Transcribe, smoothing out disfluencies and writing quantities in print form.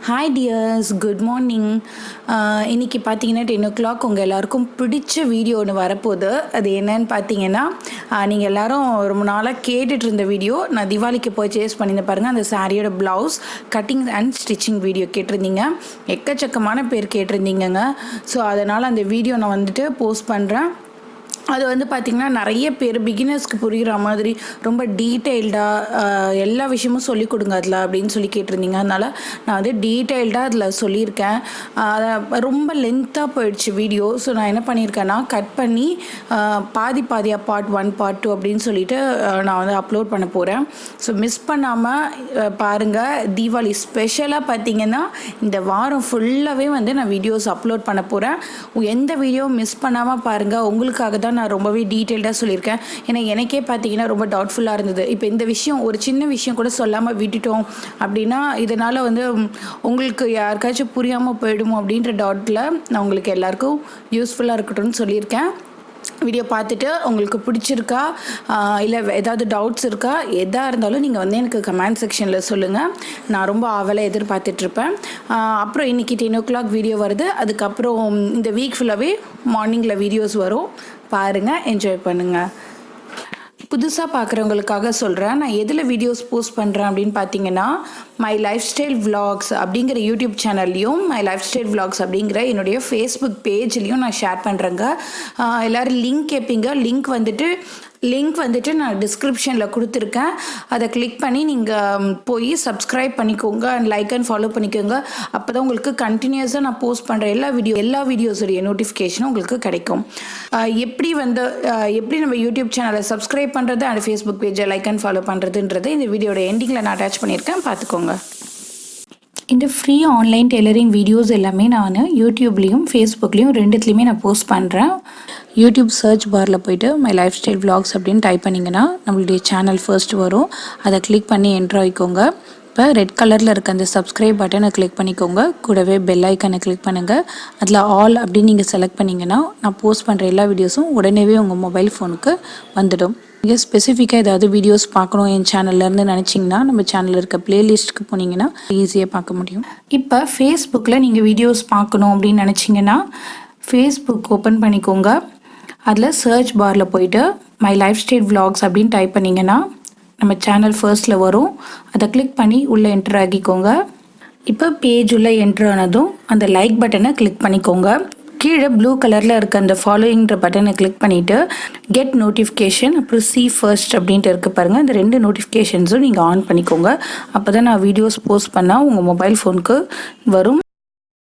Hi tears, good morning. இன்றைக்கி பார்த்தீங்கன்னா 10 o'clock உங்கள் எல்லாருக்கும் பிடிச்ச வீடியோ ஒன்று வரப்போகுது. அது என்னன்னு பார்த்தீங்கன்னா, நீங்கள் எல்லோரும் ரொம்ப நாளாக கேட்டுட்டு இருந்த வீடியோ. நான் தீபாவளிக்கு பர்ச்சேஸ் பண்ணியிருந்தேன் பாருங்கள், அந்த சாரியோட blouse cutting and stitching video கேட்டிருந்தீங்க. எக்கச்சக்கமான பேர் கேட்டிருந்தீங்கங்க. ஸோ அதனால் அந்த வீடியோ நான் வந்துட்டு போஸ்ட் பண்ணுறேன். அது வந்து பார்த்திங்கன்னா நிறைய பேர் பிகினர்ஸ்க்கு புரிகிற மாதிரி ரொம்ப டீட்டெயில்டாக எல்லா விஷயமும் சொல்லிக் கொடுங்க அதில் அப்படின்னு சொல்லி கேட்டிருந்தீங்க. அதனால் நான் வந்து டீட்டெயில்டாக அதில் சொல்லியிருக்கேன். ரொம்ப லென்த்தாக போயிடுச்சு வீடியோ. ஸோ நான் என்ன பண்ணியிருக்கேன்னா, கட் பண்ணி பாதியாக பார்ட் 1 பார்ட் 2 அப்படின்னு சொல்லிட்டு நான் வந்து அப்லோட் பண்ண போகிறேன். ஸோ மிஸ் பண்ணாமல் பாருங்கள். தீபாவளி ஸ்பெஷலாக பார்த்திங்கன்னா இந்த வாரம் ஃபுல்லாகவே வந்து நான் வீடியோஸ் அப்லோட் பண்ண போகிறேன். எந்த வீடியோ மிஸ் பண்ணாமல் பாருங்கள். உங்களுக்காக தான் நான் ரொம்பவே டீட்டெயில்டாக சொல்லியிருக்கேன். ஏன்னா எனக்கே பார்த்தீங்கன்னா ரொம்ப டவுட்ஃபுல்லாக இருந்தது. இப்போ இந்த விஷயம், ஒரு சின்ன விஷயம் கூட சொல்லாமல் விட்டுட்டோம் அப்படின்னா இதனால் வந்து உங்களுக்கு யாருக்காச்சும் புரியாமல் போயிடுமோ அப்படின்ற டவுட்டில் நான் உங்களுக்கு எல்லாருக்கும் யூஸ்ஃபுல்லாக இருக்கட்டும்னு சொல்லியிருக்கேன். வீடியோ பார்த்துட்டு உங்களுக்கு பிடிச்சிருக்கா இல்லை ஏதாவது டவுட்ஸ் இருக்கா, எதாக இருந்தாலும் நீங்கள் வந்து எனக்கு கமெண்ட் செக்ஷனில் சொல்லுங்கள். நான் ரொம்ப ஆவலாக எதிர்பார்த்துட்ருப்பேன். அப்புறம் இன்றைக்கி 10 o'clock வீடியோ வருது. அதுக்கப்புறம் இந்த வீக் ஃபுல்லாகவே மார்னிங்கில் வீடியோஸ் வரும். பாருங்கள், என்ஜாய் பண்ணுங்கள். புதுசாக பார்க்குறவங்களுக்காக சொல்கிறேன், நான் எதில் வீடியோஸ் போஸ்ட் பண்ணுறேன் அப்படின்னு பார்த்தீங்கன்னா, மை லைஃப் ஸ்டைல் விலாக்ஸ் அப்படிங்கிற யூடியூப் சேனல்லையும், மை லைஃப் ஸ்டைல் விலாக்ஸ் அப்படிங்கிற என்னுடைய ஃபேஸ்புக் பேஜ்லேயும் நான் ஷேர் பண்ணுறேங்க. எல்லோரும் லிங்க் கேட்பீங்க. லிங்க் வந்துட்டு நான் டிஸ்கிரிப்ஷனில் கொடுத்துருக்கேன். அதை கிளிக் பண்ணி நீங்கள் போய் சப்ஸ்கிரைப் பண்ணிக்கோங்க அண்ட் லைக் அண்ட் ஃபாலோ பண்ணிக்கோங்க. அப்போ தான் உங்களுக்கு கண்டினியூஸாக நான் போஸ்ட் பண்ணுற எல்லா வீடியோஸுடைய நோட்டிஃபிகேஷனும் உங்களுக்கு கிடைக்கும். எப்படி நம்ம யூடியூப் சேனலை சப்ஸ்கிரைப் பண்ணுறது அண்ட் ஃபேஸ்புக் பேஜை லைக் அண்ட் ஃபாலோ பண்ணுறதுன்றது இந்த வீடியோட எண்டிங்கில் நான் அட்டாச் பண்ணியிருக்கேன், பார்த்துக்கோங்க. இந்த ஃப்ரீ ஆன்லைன் டெய்லரிங் வீடியோஸ் எல்லாமே நான் யூடியூப்லேயும் ஃபேஸ்புக்லேயும் ரெண்டுத்துலேயுமே நான் போஸ்ட் பண்ணுறேன். யூடியூப் சர்ச் பாரில் போய்ட்டு மை லைஃப் ஸ்டைல் விலாக்ஸ் அப்படின்னு டைப் பண்ணிங்கன்னா நம்மளுடைய சேனல் ஃபர்ஸ்ட் வரும். அதை கிளிக் பண்ணி என்ட்ரு ஆகிக்கோங்க. இப்போ ரெட் கலரில் இருக்க அந்த சப்ஸ்கிரைப் பட்டனை கிளிக் பண்ணிக்கோங்க. கூடவே பெல் ஐக்கனை கிளிக் பண்ணுங்கள். அதில் ஆல் அப்படின்னு நீங்கள் செலக்ட் பண்ணிங்கன்னா நான் போஸ்ட் பண்ணுற எல்லா வீடியோஸும் உடனேவே உங்கள் மொபைல் ஃபோனுக்கு வந்துடும். நீங்கள் ஸ்பெசிஃபிக்காக ஏதாவது வீடியோஸ் பார்க்கணும் என் சேனல்லேருந்து நினச்சிங்கன்னா, நம்ம சேனலில் இருக்க ப்ளேலிஸ்ட்டுக்கு போனீங்கன்னா ஈஸியாக பார்க்க முடியும். இப்போ ஃபேஸ்புக்கில் நீங்கள் வீடியோஸ் பார்க்கணும் அப்படின்னு நினச்சிங்கன்னா ஃபேஸ்புக் ஓப்பன் பண்ணிக்கோங்க. அதில் சர்ச் பாரில் போய்ட்டு மை லைஃப் ஸ்டைல் விலாக்ஸ் அப்படின்னு டைப் பண்ணிங்கன்னா நம்ம சேனல் ஃபர்ஸ்ட்டில் வரும். அதை கிளிக் பண்ணி உள்ளே என்ட்ரு ஆகிக்கோங்க. இப்போ பேஜ் உள்ளே என்ட்ரு ஆனதும் அந்த லைக் பட்டனை கிளிக் பண்ணிக்கோங்க. கீழே ப்ளூ கலரில் இருக்க அந்த ஃபாலோயிங்கிற பட்டனை கிளிக் பண்ணிவிட்டு கெட் நோட்டிஃபிகேஷன் அப்புறம் சி ஃபர்ஸ்ட் அப்படின்ட்டு இருக்குது பாருங்கள். இந்த 2 நோட்டிஃபிகேஷன்ஸும் நீங்கள் ஆன் பண்ணிக்கோங்க. அப்போ தான் நான் வீடியோஸ் போஸ்ட் பண்ணால் உங்கள் மொபைல் ஃபோனுக்கு வரும்.